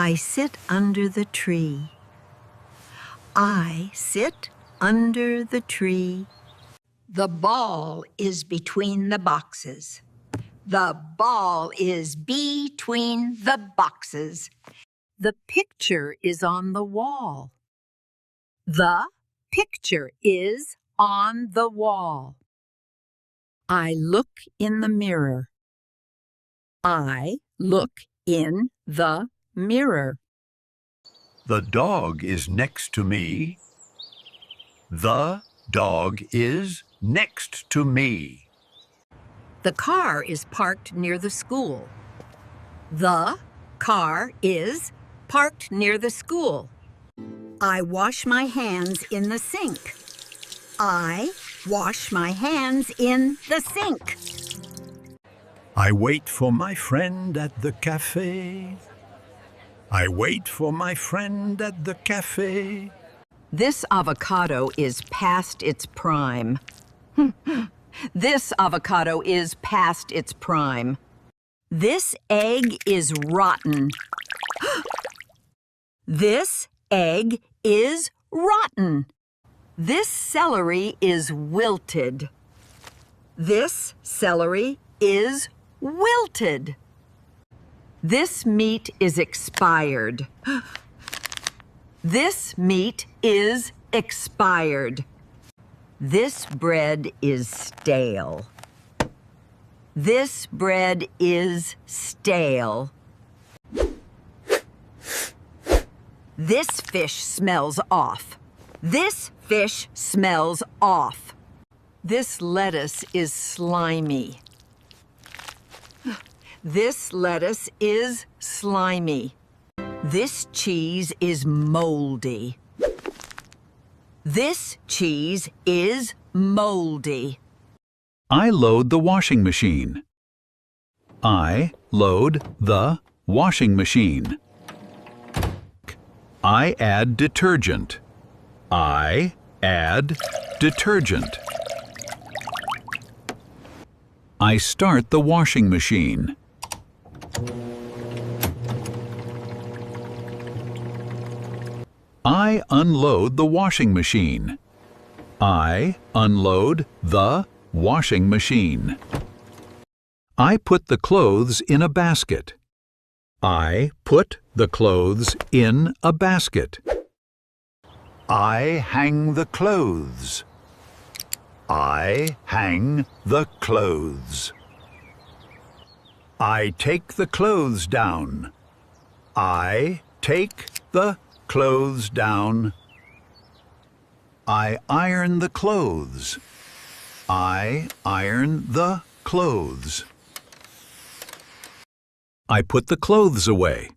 I sit under the tree. I sit under the tree. The ball is between the boxes. The ball is between the boxes. The picture is on the wall. The picture is on the wall. I look in the mirror. I look in the mirror. The dog is next to me. The dog is next to me. The car is parked near the school. The car is parked near the school. I wash my hands in the sink. I wash my hands in the sink. I wait for my friend at the cafe. I wait for my friend at the cafe. This avocado is past its prime. This avocado is past its prime. This egg is rotten. This egg is rotten. This celery is wilted. This celery is wilted. This meat is expired. This meat is expired. This bread is stale. This bread is stale. This fish smells off. This fish smells off. This lettuce is slimy. This lettuce is slimy. This cheese is moldy. This cheese is moldy. I load the washing machine. I load the washing machine. I add detergent. I add detergent. I start the washing machine. I unload the washing machine. I unload the washing machine. I put the clothes in a basket. I put the clothes in a basket. I hang the clothes. I hang the clothes. I take the clothes down. I take the clothes down. I iron the clothes. I iron the clothes. I put the clothes away.